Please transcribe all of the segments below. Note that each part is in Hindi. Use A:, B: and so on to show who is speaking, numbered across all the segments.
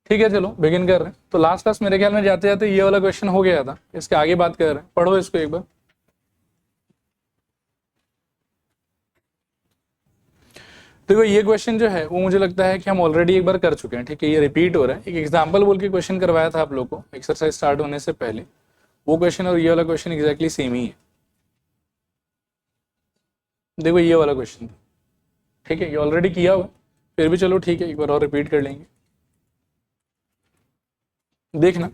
A: ठीक है, चलो बिगिन कर रहे हैं। तो लास्ट क्लास मेरे ख्याल में जाते जाते ये वाला क्वेश्चन हो गया था, इसके आगे बात कर रहे हैं, पढ़ो इसको एक बार। देखो ये क्वेश्चन जो है वो मुझे लगता है कि हम ऑलरेडी एक बार कर चुके हैं, ठीक है, ये रिपीट हो रहा है। एक एग्जांपल बोल के क्वेश्चन करवाया था आप लोग को एक्सरसाइज स्टार्ट होने से पहले, वो क्वेश्चन और ये वाला क्वेश्चन एग्जैक्टली सेम ही है। देखो ये वाला क्वेश्चन था, ठीक है, ये ऑलरेडी किया हुआ, फिर भी चलो ठीक है एक बार और रिपीट कर लेंगे। देखना,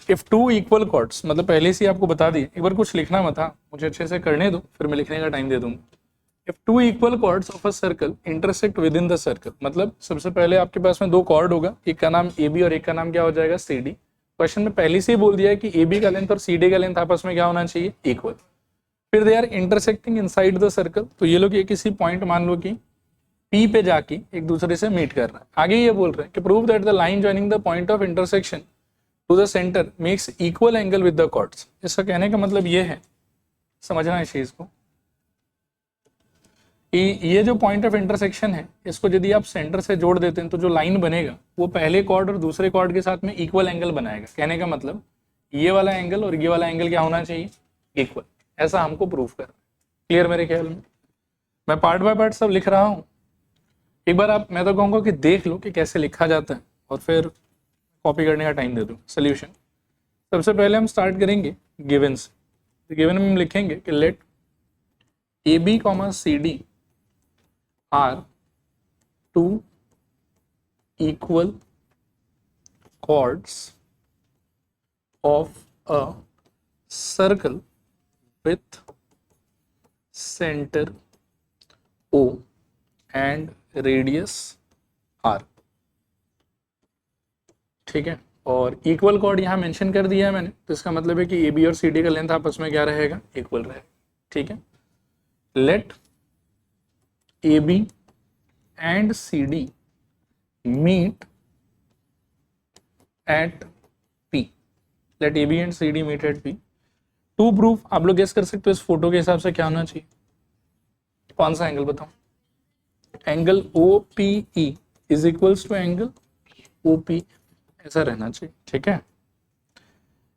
A: इफ टू इक्वल कॉर्ड्स, मतलब पहले से ही आपको बता दिए, एक बार कुछ लिखना मत, हाँ मुझे अच्छे से करने दो, फिर मैं लिखने का टाइम दे दूंगा। If two equal chords of a circle intersect within the circle, मतलब सबसे पहले आपके पास में दो कॉर्ड होगा, एक का नाम ए बी और एक का नाम क्या हो जाएगा सी डी। क्वेश्चन में पहले से ही बोल दिया है कि ए बी का लेंथ और सी डी का लेंथ आपस में क्या होना चाहिए, इक्वल। फिर they are intersecting inside the circle, तो ये लोग ये किसी पॉइंट मान लो कि पी पे जाके एक दूसरे से मीट कर रहा है। आगे ये बोल रहे हैं कि prove that the line joining the point of intersection to the centre makes equal angle with the chords. इसका कहने का मतलब ये है, समझना इस चीज को, ये जो पॉइंट ऑफ इंटरसेक्शन है, इसको यदि आप सेंटर से जोड़ देते हैं तो जो लाइन बनेगा वो पहले कॉर्ड और दूसरे कॉर्ड के साथ में इक्वल एंगल बनाएगा। कहने का मतलब ये वाला एंगल और ये वाला एंगल क्या होना चाहिए, इक्वल। ऐसा हमको प्रूफ करना। क्लियर मेरे ख्याल में? मैं पार्ट बाय पार्ट सब लिख रहा हूँ, एक बार आप, मैं तो कहूँगा कि देख लो कि कैसे लिखा जाता है और फिर कॉपी करने का टाइम दे दो। सोल्यूशन, सबसे पहले हम स्टार्ट करेंगे गिवन से। गिवन में हम लिखेंगे कि let A B comma C D are two equal chords of a circle with center O and radius R। ठीक है, और इक्वल कॉर्ड यहाँ मेंशन कर दिया है मैंने, तो इसका मतलब है कि ए बी और सी डी का लेंथ आपस में क्या रहेगा, इक्वल रहेगा। ठीक है, let A B and C D meet at P, let A B and C D meet at P। To prove, आप लोग गेस कर सकते हो इस फोटो के हिसाब से क्या होना चाहिए, कौन सा एंगल बताओ, angle O P E is equals to angle O P, ऐसा रहना चाहिए। ठीक है,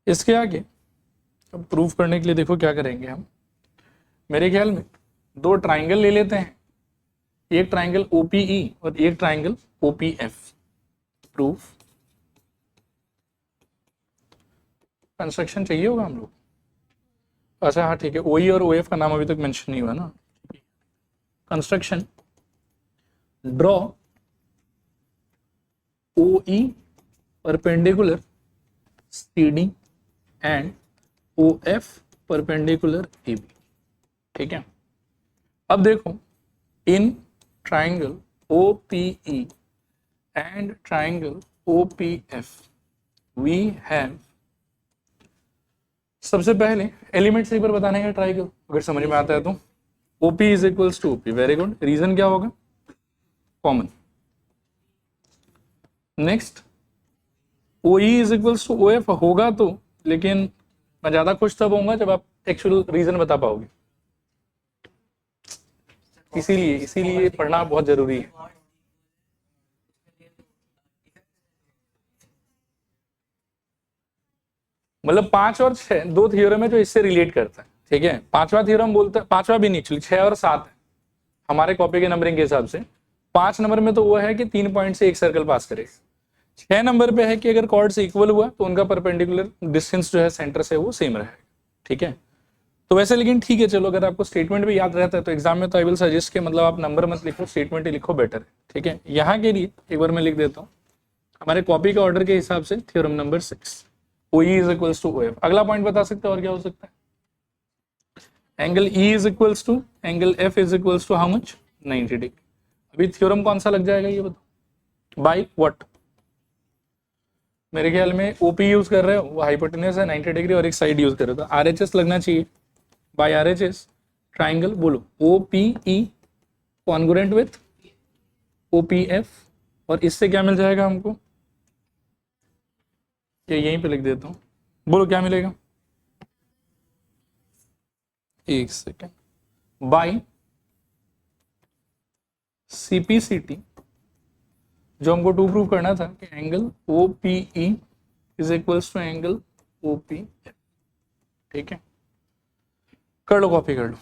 A: इसके आगे अब प्रूफ करने के लिए देखो क्या करेंगे हम, मेरे ख्याल में दो ट्राइंगल ले लेते हैं, एक ट्राइंगल OPE और एक ट्राइंगल OPF। प्रूफ कंस्ट्रक्शन चाहिए होगा हम लोग, अच्छा हाँ ठीक है, OE और OF का नाम अभी तक मेंशन नहीं हुआ ना। Construction, draw OE perpendicular CD and OF perpendicular AB। ठीक है, अब देखो in triangle OPE and triangle OPF we have, सबसे पहले एलिमेंट्स एक बार बताने का ट्राई करो, अगर समझ में आता है तो। OP is equals to OP, very good. Reason क्या होगा, common. Next OE is equals to OF होगा तो, लेकिन मैं ज्यादा खुश तब होऊंगा जब आप एक्चुअल रीजन बता पाओगे, इसीलिए पढ़ना बहुत जरूरी है। मतलब 5 और 6 दो थ्योरम है जो इससे रिलेट करता है। ठीक है, पांचवा थ्योरम बोलता है, पांचवा भी नहीं एक्चुअली 6 और 7 है हमारे कॉपी के नंबरिंग के हिसाब से। 5 नंबर में तो वो है कि 3 पॉइंट से एक सर्कल पास करे। 6 नंबर पे है कि अगर कॉर्ड्स इक्वल हुआ तो उनका परपेंडिकुलर डिस्टेंस जो है सेंटर से वो सेम रहेगा। ठीक है, तो वैसे लेकिन ठीक है, चलो अगर आपको स्टेटमेंट भी याद रहता है तो एग्जाम में तो आई विल सजेस्ट के मतलब आप नंबर मत लिखो, स्टेटमेंट ही लिखो, बेटर है। ठीक है, यहाँ के लिए एक बार मैं लिख देता हूँ हमारे कॉपी के ऑर्डर के हिसाब से theorem number 6, OE is equals to OF। अगला पॉइंट बता सकते हो और क्या हो सकता है, angle E is equals to angle F is equals to how much, 90 degree. अभी थ्योरम कौन सा लग जाएगा ये बताओ, बाय व्हाट। मेरे ख्याल में OP यूज कर रहे हो, वो हाइपोटेन्यूज है 90 डिग्री, और एक साइड यूज कर रहे हो तो RHS लगना चाहिए। बाय RHS ट्राइंगल बोलो OPE कॉन्ग्रुएंट विथ OPF, और इससे क्या मिल जाएगा हमको, ये यहीं पे लिख देता हूँ, बोलो क्या मिलेगा, एक सेकेंड, बाय CPCT जो हमको टू प्रूव करना था कि angle O P E is equals to angle O P F. ठीक है, कर लो, कॉपी कर लो,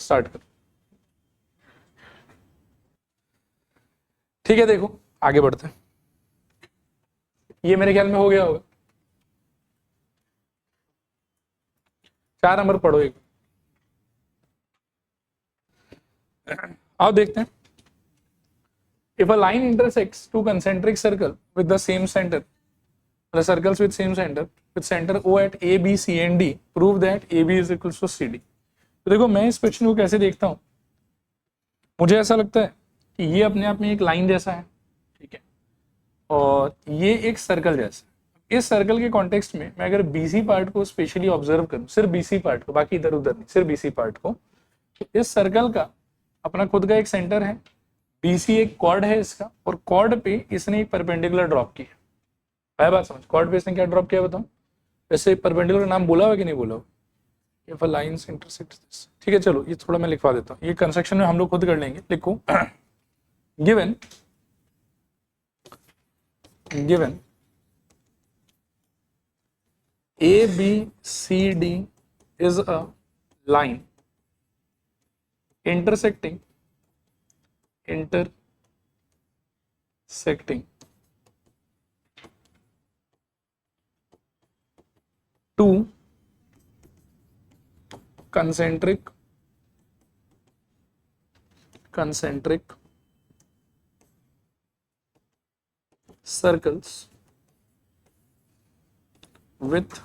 A: स्टार्ट करो। ठीक है, देखो आगे बढ़ते हैं। ये मेरे ख्याल में हो गया होगा। 4 नंबर पढ़ो एक। आओ देखते हैं। If a line intersects two concentric circle with the same center, the circles with same center, with center O at A, B, C and D, prove that AB is equals to CD। तो देखो मैं इस क्वेश्चन को कैसे देखता हूं, मुझे ऐसा लगता है कि ये अपने आप में एक लाइन जैसा है, ठीक है, और ये एक सर्कल जैसा है। इस सर्कल के कॉन्टेक्स्ट में मैं अगर BC पार्ट को स्पेशली ऑब्जर्व करूं, सिर्फ BC पार्ट को, बाकी इधर उधर नहीं, सिर्फ BC पार्ट को, तो इस सर्कल का अपना खुद का एक सेंटर है, BC एक कॉर्ड है इसका, और कॉर्ड पे इसने एक परपेंडिकुलर ड्रॉप की है। है बात समझ? कॉर्ड पे इसने क्या ड्रॉप किया बताऊं? वैसे परपेंडिकुलर नाम बोला हुआ कि नहीं बोला हुआ? If a lines intersect this. ठीक है, चलो ये थोड़ा मैं लिखवा देता हूँ, ये कंस्ट्रक्शन में हम लोग खुद कर लेंगे। लिखो given ABCD is a line intersecting two concentric circles with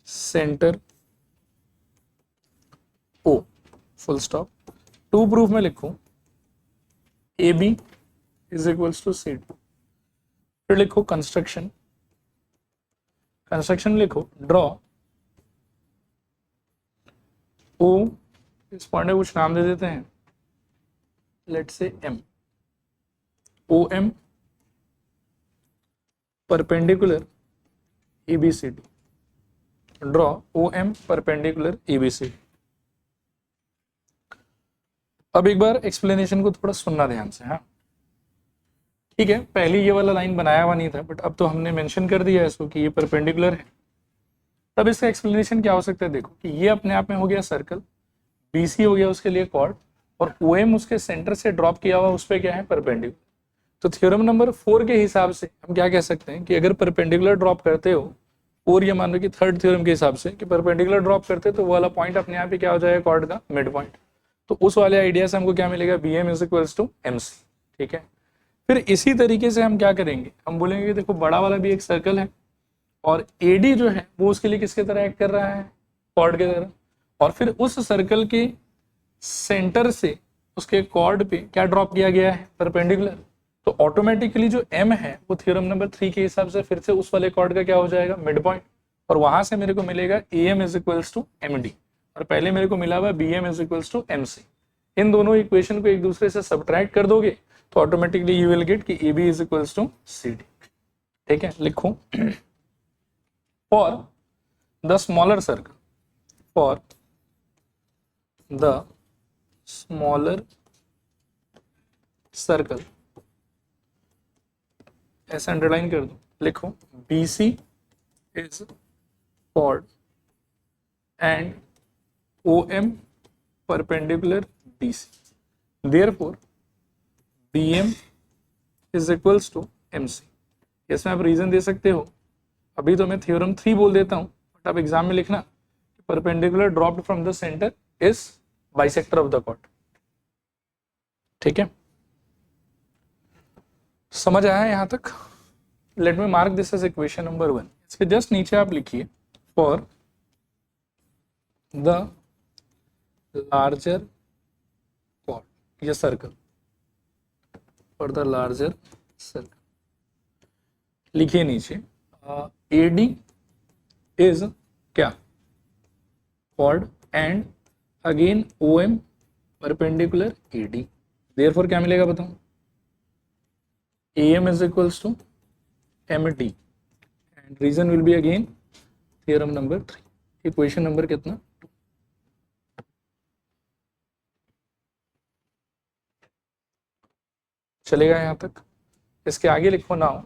A: center O, full stop। To proof में लिखूं AB is equals to CD। फिर लिखो कंस्ट्रक्शन लिखो ड्रॉ O, इस पॉइंट को कुछ नाम दे देते हैं, let's say M, OM perpendicular ABCD। Draw OM perpendicular ABCD। अब एक बार एक्सप्लेनेशन को थोड़ा सुनना ध्यान से। हाँ ठीक है, पहले ये वाला लाइन बनाया हुआ नहीं था, बट अब तो हमने मेंशन कर दिया है इसको कि ये परपेंडिकुलर है। तब इसका एक्सप्लेनेशन क्या हो सकता है? देखो कि ये अपने आप में हो गया सर्कल, BC हो गया उसके लिए कॉर्ड, और OM उसके सेंटर से ड्रॉप किया हुआ उस पर क्या है? परपेंडिकुलर। तो थ्योरम नंबर 4 के हिसाब से हम क्या कह सकते हैं कि अगर परपेंडिकुलर ड्रॉप करते हो, और ये मान लो कि थर्ड थ्योरम के हिसाब से कि परपेंडिकुलर ड्रॉप करते तो वो वाला पॉइंट अपने आप ही क्या हो जाएगा? कॉर्ड का मिड पॉइंट। तो उस वाले आइडिया से हमको क्या मिलेगा? BM is equals to MC। ठीक है, फिर इसी तरीके से हम क्या करेंगे? हम बोलेंगे कि देखो बड़ा वाला भी एक सर्कल है, और AD जो है वो उसके लिए किसके तरह एक्ट कर रहा है? कॉर्ड के तरह। और फिर उस सर्कल के सेंटर से उसके कॉर्ड पे क्या ड्रॉप किया गया है? परपेंडिकुलर। तो ऑटोमेटिकली जो M है वो थ्योरम नंबर 3 के हिसाब से फिर से उस वाले कॉर्ड का क्या हो जाएगा? Mid point. और वहां से मेरे को मिलेगा AM is equals to MD, और पहले मेरे को मिला हुआ BM is equals to MC। इन दोनों इक्वेशन को एक दूसरे से सब्ट्रैक्ट कर दोगे तो ऑटोमेटिकली यू विल गेट कि AB is equals to CD। ठीक है, लिखो फॉर द स्मॉलर सर्कल, ऐसे अंडरलाइन कर दो, लिखो BC is chord and OM perpendicular BC, therefore BM is equals to MC। इसमें आप रीजन दे सकते हो, अभी तो मैं थ्योरम 3 बोल देता हूं, बट आप एग्जाम में लिखना perpendicular dropped from the centre is bisector of the chord. ठीक है, समझ आया यहां तक? Let me mark this as equation number 1। इसके जस्ट नीचे आप लिखिए फॉर द लार्जर कॉर्ड, ये circle, for the larger circle लिखिए नीचे AD इज क्या? Chord and again OM perpendicular AD, therefore क्या मिलेगा बताओ? AM is equals to MD and reason will be again theorem number 3। Equation number कितना? चलेगा यहाँ तक? इसके आगे लिखो now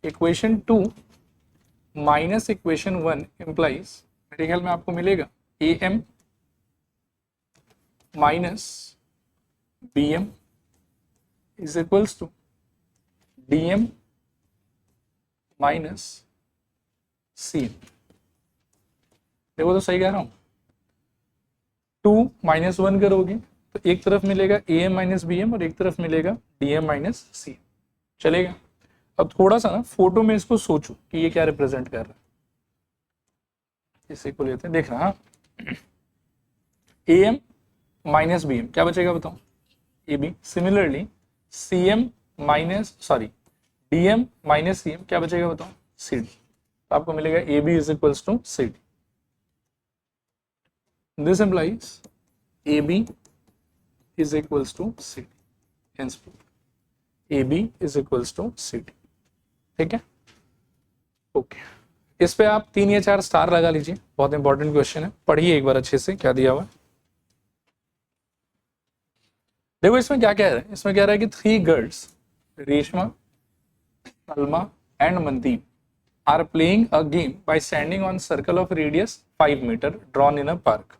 A: equation 2 minus equation 1 implies, मेरे ख्याल में आपको मिलेगा A M minus B M is equals to D M minus C M. देखो तो सही कह रहा हूं, 2 माइनस 1 करोगे तो एक तरफ मिलेगा A M minus B M और एक तरफ मिलेगा D M minus C M. चलेगा? अब थोड़ा सा ना फोटो में इसको सोचो कि ये क्या रिप्रेजेंट कर रहा है। इसी को लेते हैं, देखना। हाँ, A M minus B M क्या बचेगा बताओ? A B. Similarly C M minus sorry D M minus C M क्या बचेगा बताओ? C D. तो आपको मिलेगा A B is equals to C D. This implies AB is equals to CD. Hence, AB is equals to CD. ठीक है? ओके, इस पे आप 3 या 4 स्टार लगा लीजिए, बहुत इंपॉर्टेंट क्वेश्चन है, पढ़िए एक बार अच्छे से क्या दिया हुआ है। देखो इसमें क्या कह रहा है, इसमें कह रहा है कि 3 girls Reshma, Salma and Mandeep are playing a game by standing on circle of radius 5 meter drawn in a park.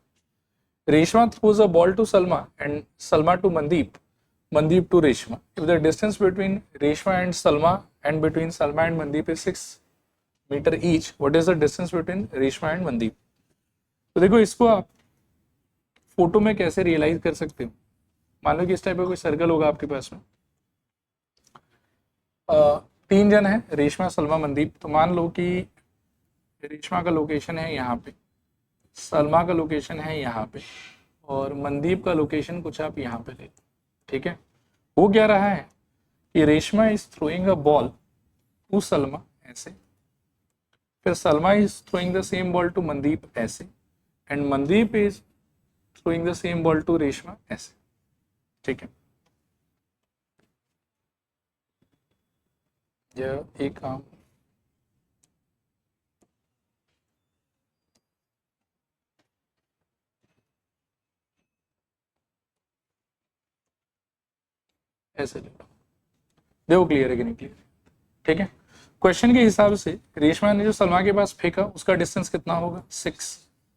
A: Reshma throws a ball to Salma and Salma to Mandeep, Mandeep to Reshma. If the distance between Reshma and Salma and between Salma and Mandeep is 6 meter each, what is the distance between Reshma and Mandeep? तो देखो इसको आप फोटो में कैसे रियलाइज कर सकते हो। मान लो कि इस टाइप का कोई सर्कल होगा आपके पास में, 3 जन है, रेशमा, सलमा, मनदीप। तो मान लो कि रेशमा का लोकेशन है यहाँ पे, सलमा का लोकेशन है यहाँ पे और मनदीप का लोकेशन कुछ आप यहाँ पे ले। ठीक है? वो क्या रहा है कि Reshma is throwing a ball to Salma ऐसे, फिर Salma is throwing the same ball to Mandeep ऐसे, and Mandeep is throwing the same ball to Reshma ऐसे। ठीक है? यह एक काम ऐसे ले लो, देखो क्लियर है कि नहीं क्लियर। ठीक है? क्वेश्चन के हिसाब से रेशमा ने जो सलमा के पास फेंका उसका डिस्टेंस कितना होगा? 6।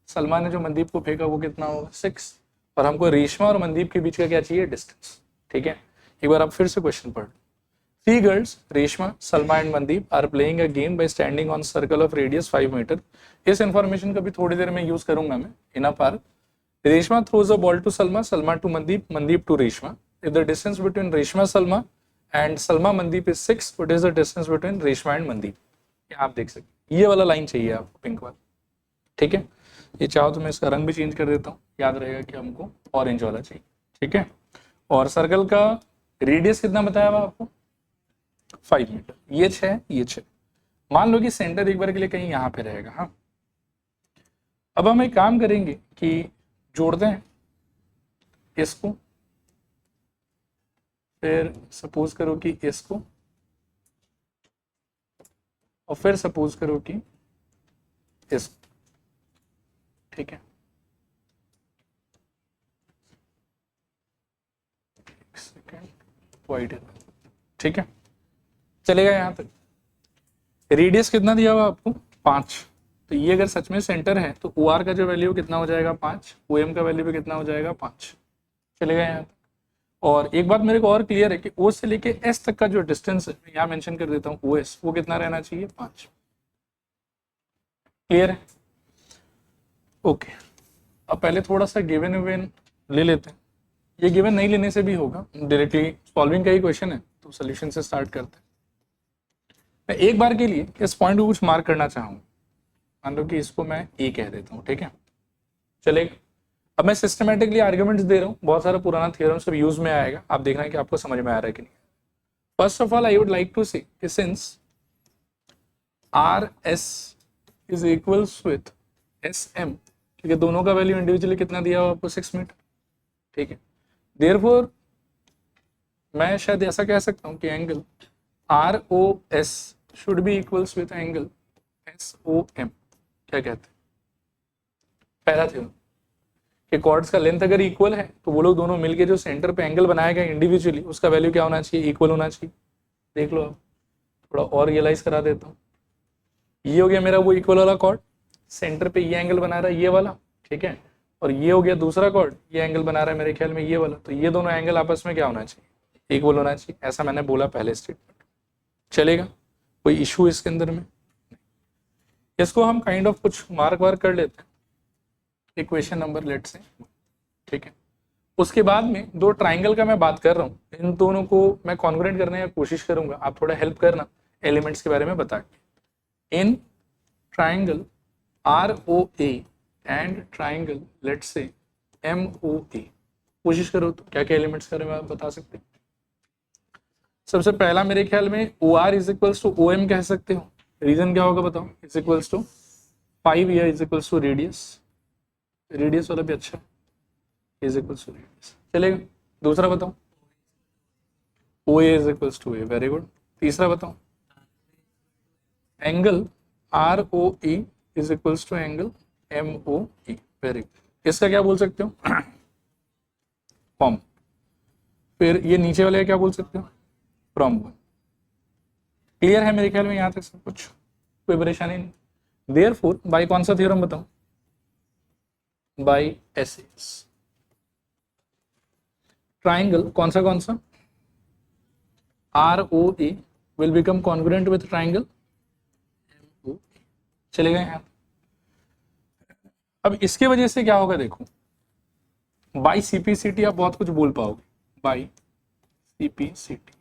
A: सलमा ने जो मनदीप को फेंका वो कितना होगा? 6। और हमको रेशमा और मनदीप के बीच का क्या चाहिए? डिस्टेंस। ठीक है? एक बार आप फिर से क्वेश्चन पढ़ लो। 3 girls, Reshma, Salma and Mandeep are playing a game by standing on circle of radius 5 meter. इस इंफॉर्मेशन का भी थोड़ी देर में यूज करूंगा मैं इन अ park. Reshma throws a ball to Salma, Salma to Mandeep, Mandeep to Reshma. If the distance between Reshma, Salma and Salma, Mandeep is 6, what is the distance between Reshma and Mandeep? ये आप देख सकते, ये वाला लाइन चाहिए आपको, पिंक वाला। ठीक है? ये चाहो तो मैं इसका रंग भी चेंज कर देता हूँ, याद रहेगा कि हमको ऑरेंज वाला चाहिए। ठीक है? और सर्कल का रेडियस कितना बताया हुआ आपको? 5 मीटर। ये 6, ये 6। मान लो कि सेंटर एक बार के लिए कहीं यहां पे रहेगा। हाँ, अब हम एक काम करेंगे कि जोड़ते हैं इसको, फिर सपोज करो कि इसको, और फिर सपोज करो कि इसको। ठीक है? एक सेकेंड, वाइट है। ठीक है? चलेगा यहाँ तक? रेडियस कितना दिया हुआ आपको? 5। तो ये अगर सच में सेंटर है तो ओ आर का जो वैल्यू कितना हो जाएगा? 5। ओ एम का वैल्यू भी कितना हो जाएगा? 5। चलेगा यहाँ तक? और एक बात मेरे को और क्लियर है कि ओ से लेके एस तक का जो डिस्टेंस है, मैं यहाँ मेंशन कर देता हूँ ओ एस, वो कितना रहना चाहिए? 5। क्लियर है? ओके, अब पहले थोड़ा सा गिवन विवन ले लेते हैं। ये गिवन नहीं लेने से भी होगा, डायरेक्टली सॉल्विंग का ही क्वेश्चन है तो सोल्यूशन से स्टार्ट करते हैं। मैं एक बार के लिए इस पॉइंट को कुछ मार्क करना चाहूंगा, मान लो कि इसको मैं ए कह देता हूँ। ठीक है? चलेगा? अब मैं सिस्टमेटिकली आर्ग्यूमेंट्स दे रहा हूँ, बहुत सारा पुराना थ्योरम सब यूज में आएगा, आप देखना है कि आपको समझ में आ रहा है कि नहीं। First of all I would like to say since R S is equals with S M, क्योंकि दोनों का वैल्यू इंडिविजुअली कितना दिया हुआ आपको? 6 मीटर। ठीक है? देयरफॉर मैं शायद ऐसा कह सकता हूँ कि angle R O S should be equals with angle S O M. क्या कहते हैं? पहला थ्योरम। कि कॉर्ड्स का लेंथ अगर इक्वल है तो वो लोग दोनों मिलके जो सेंटर पे एंगल बनाया गया इंडिविजुअली उसका वैल्यू क्या होना चाहिए, इक्वल होना चाहिए। देख लो आप, थोड़ा और रियलाइज करा देता हूँ। ये हो गया मेरा वो इक्वल वाला कॉर्ड, सेंटर पे ये एंगल बना रहा है ये वाला, ठीक है, और ये हो गया दूसरा कॉर्ड, ये एंगल बना रहा है मेरे ख्याल में ये वाला, तो ये दोनों एंगल आपस में क्या होना चाहिए, इक्वल होना चाहिए। ऐसा मैंने बोला पहले स्टेटमेंट, चलेगा, कोई इशू इसके अंदर में? इसको हम काइंड ऑफ कुछ मार्क वार्क कर लेते हैं, इक्वेशन नंबर लेट से, ठीक है। उसके बाद में दो ट्राइंगल का मैं बात कर रहा हूँ, इन दोनों को मैं कॉन्ग्रुएंट करने की कोशिश करूंगा, आप थोड़ा हेल्प करना एलिमेंट्स के बारे में बता के। In triangle ROA and triangle let say MOA, कोशिश करो तो क्या क्या एलिमेंट्स के बारे में आप बता सकते हैं। सबसे पहला मेरे ख्याल में OR is equals to OM कह सकते हो, रीजन क्या होगा बताओ, इज इक्वल्स टू 5 या is equals to radius, radius वाला भी अच्छा है, इज इक्वल्स टू रेडियस, चलेगा। दूसरा बताओ, OA is equals to A, very good. तीसरा बताओ, angle ROE is equals to angle MOE, very good. इसका क्या बोल सकते हो, फॉर्म। फिर ये नीचे वाले का क्या बोल सकते हो, फ्रॉम वन। क्लियर है मेरे ख्याल में यहाँ तक सब कुछ, कोई परेशानी नहीं। देयरफॉर बाय कौन सा थ्योरम बताओ, बाय SAS। ट्राइंगल कौन सा ROA will become congruent with triangle MOA, चलेगा यहाँ। अब इसके वजह से क्या होगा देखो, बाय CPCT आप बहुत कुछ बोल पाओगे, बाय CPCT।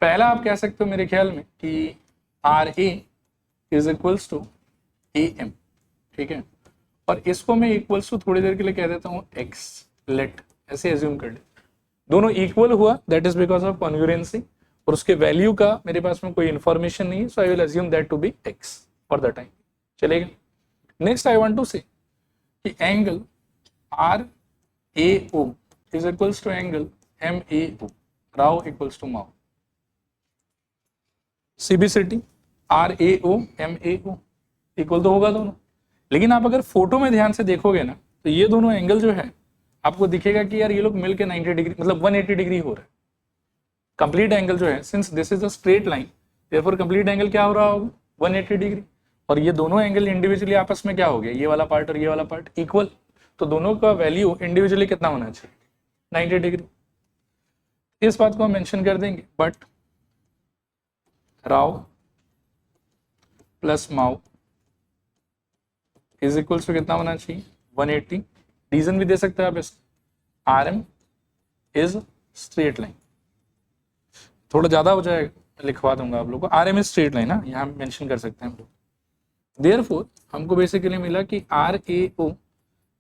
A: पहला आप कह सकते हो मेरे ख्याल में कि RA is equals to AM, ठीक है, और इसको मैं इक्वल्स टू थोड़ी देर के लिए कह देता हूँ X, लेट ऐसे एज्यूम कर ले, दोनों इक्वल हुआ, that is because of congruency, और उसके वैल्यू का मेरे पास में कोई इंफॉर्मेशन नहीं है, so I will assume that to be X for the time, चलेगा। Next I want to say कि angle RAO is equals to angle MAO, राव इक्वल्स टू माओ। CPCT RAO MAO इक्वल तो होगा दोनों, लेकिन आप अगर फोटो में ध्यान से देखोगे ना तो ये दोनों एंगल जो है आपको दिखेगा कि यार ये लोग मिलके 90 डिग्री मतलब 180 डिग्री हो रहा है। कंप्लीट एंगल जो है, since this is a straight line, therefore complete angle क्या हो रहा होगा, 180 डिग्री, और ये दोनों एंगल इंडिविजुअली आपस में क्या हो गया, ये वाला पार्ट और ये वाला पार्ट इक्वल, तो दोनों का वैल्यू इंडिविजुअली कितना होना चाहिए, 90 डिग्री। इस बात को हम मेंशन कर देंगे, बट राव प्लस माओ इज इक्वल्स टू कितना होना चाहिए, 180। रीजन भी दे सकते हैं आप इसका, RM इज स्ट्रेट लाइन, थोड़ा ज्यादा हो जाएगा, लिखवा दूंगा आप लोगों को, RM इज स्ट्रेट लाइन, ना यहाँ मेंशन कर सकते हैं हम लोग। देयरफॉर हमको बेसिकली मिला कि RAO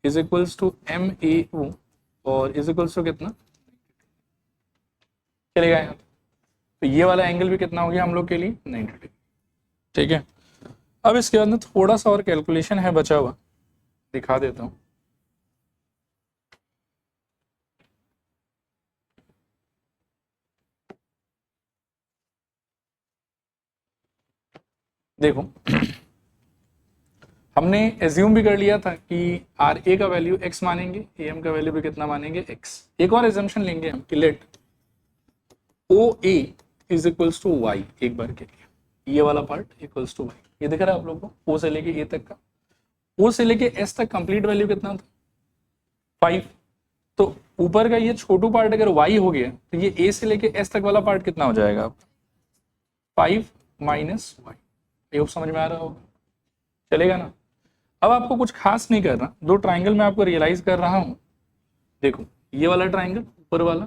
A: is equals to MAO और इज इक्वल्स टू कितना, चलेगा यहाँ, तो ये वाला एंगल भी कितना हो गया हम लोग के लिए, 90 डिग्री, ठीक है। अब इसके बाद में थोड़ा सा और कैलकुलेशन है बचा हुआ, दिखा देता हूँ। देखो हमने एज्यूम भी कर लिया था कि RA का वैल्यू X मानेंगे, AM का वैल्यू भी कितना मानेंगे, X। एक और एजम्पशन लेंगे हम कि let OA is equals to Y, एक बार के लिए ये वाला पार्ट इक्वल्स टू Y, ये दिख रहा है आप लोग को, O से लेके A तक का, O से लेके S तक कंप्लीट वैल्यू कितना था, 5, तो ऊपर का ये छोटू पार्ट अगर Y हो गया तो ये A से लेके S तक वाला पार्ट कितना हो जाएगा आपका, 5 माइनस Y। ये समझ में आ रहा होगा, चलेगा ना। अब आपको कुछ खास नहीं करना, दो ट्राइंगल मैं आपको रियलाइज कर रहा हूं, देखो ये वाला ट्राइंगल ऊपर वाला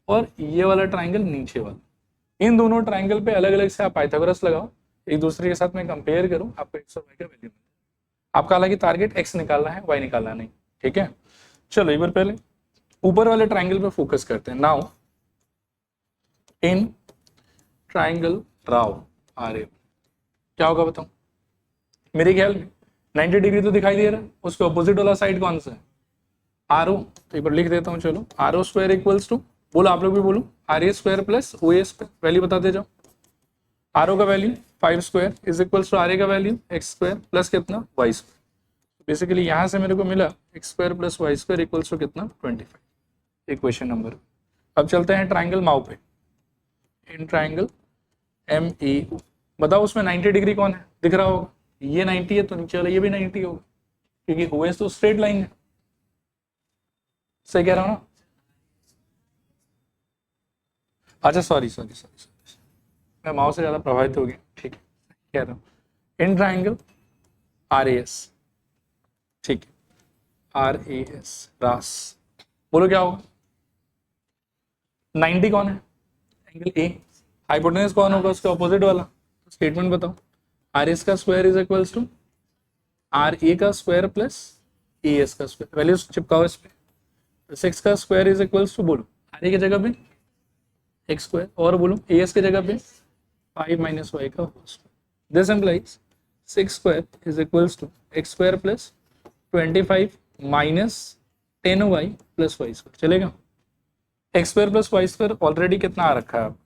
A: और ये वाला ट्राइंगल नीचे वाला, इन दोनों ट्राइंगल पे अलग अलग से आप पाइथागोरस लगाओ, एक दूसरे के साथ में कंपेयर करो, आपको x और y का वैल्यू मिलेगा। आपका हालांकि टारगेट x निकालना है, y निकालना नहीं, ठीक है। चलो एक बार पहले ऊपर वाले ट्राइंगल पे फोकस करते हैं। Now in triangle Rao RA क्या होगा बताओ, मेरे ख्याल में 90 डिग्री तो दिखाई दे रहा है, उसके ऑपोजिट वाला साइड कौन सा है, RO, तो एक बार लिख देता हूँ, चलो RO स्क्वायर इक्वल्स टू, बोलो आप लोग भी बोलो, RA square plus OA square, value बताते जाओ। RO का value 5 square is equals to RA का वैल्यू X स्क्वायर प्लस कितना, Y स्क्वायर। बेसिकली यहाँ से मेरे को मिला X square plus Y square equals to कितना 25, इक्वेशन नंबर। अब चलते हैं ट्राइंगल माउ पे। इन ट्राइंगल MEO बताओ उसमें 90 डिग्री कौन है, दिख रहा होगा, ये 90 है तो नीचे वाला ये भी 90 होगा, क्योंकि OS तो स्ट्रेट लाइन है। सही कह रहा हूँ ना? अच्छा सॉरी, मैं माउस से ज्यादा प्रभावित हो गया, ठीक है, कह रहा हूँ इन ट्राइंगल RAS, ठीक है, RAS रास, बोलो क्या होगा? 90 कौन है? Angle A। हाइपोटेनस कौन होगा उसके ऑपोजिट वाला? तो स्टेटमेंट बताओ। RS का square is equals to RA का स्क्वायर प्लस AS का स्क्वायर, वैल्यूज चिपकाओ इस पे। 6 का स्क्वायर इज इक्वल्स टू, बोलो RA की जगह पे x स्क्वायर, और बोलो AS की जगह पे 5 माइनस वाई का whole square. This implies 6 square is equals to X square plus 25 minus 10y plus Y square. चलेगा? X square plus Y square already कितना आ रखा है आप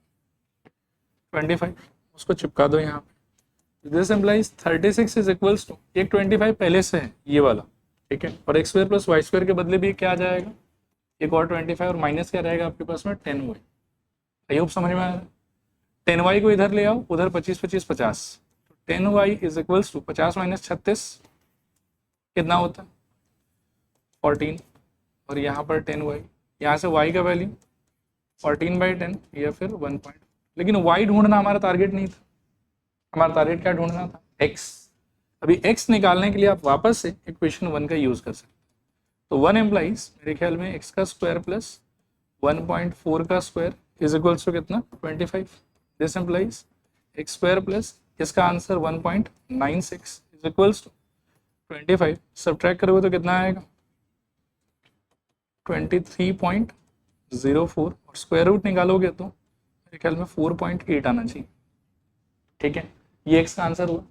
A: 25, उसको चिपका दो यहाँ पे। This implies 36 is equals to, एक 25 पहले से है ये वाला, ठीक है, और X square plus Y square के बदले भी क्या आ जाएगा, एक और 25, और माइनस क्या रहेगा आपके पास में 10y। आई होप समझ में आ रहा है? 10y को इधर ले आओ, उधर 25 25 50, तो 10y is equals to 50 minus 36 कितना होता है 14, और यहाँ पर 10y, यहाँ से y का वैल्यू 14/10 या फिर 1 पॉइंट। लेकिन y ढूंढना हमारा टारगेट नहीं था, हमारा टारगेट क्या ढूंढना था, x। अभी x निकालने के लिए आप वापस से इक्वेशन 1 का यूज कर सकते हैं। तो 1 एम्प्लाइज मेरे ख्याल में x का स्क्वायर प्लस 1.4 का स्क्वायर इज इक्वल्स टू कितना 25। This implies X square plus इसका answer 1.96 is equals to 25, subtract करोगे तो कितना आएगा 23.04, और स्क्वायर रूट निकालोगे तो मेरे ख्याल में 4.8 आना चाहिए, ठीक है, ये x का आंसर हुआ।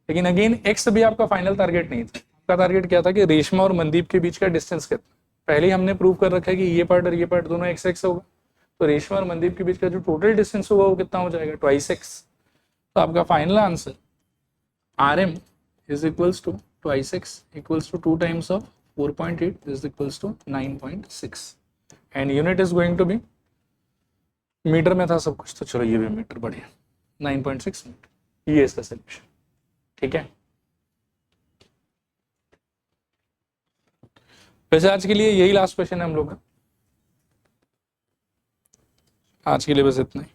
A: लेकिन अगेन x भी आपका फाइनल टारगेट नहीं था, आपका टारगेट क्या था कि रेशमा और मनदीप के बीच का डिस्टेंस कितना। पहले ही हमने प्रूव कर रखा है कि ये पार्ट और ये पार्ट दोनों x होगा, तो रेशमा और मनदीप के बीच का जो टोटल डिस्टेंस होगा वो कितना हो जाएगा 2x। तो आपका final answer RM is equals to 2x equals to 2 times of 4.8 is equals to 9.6, and unit is going to be, metre में था सब कुछ तो चलो ये भी मीटर, बढ़िया, 9.6 मीटर, ये इसका सोल्यूशन, ठीक है। वैसे आज के लिए यही लास्ट क्वेश्चन है हम लोग का, आज के लिए बस इतना ही।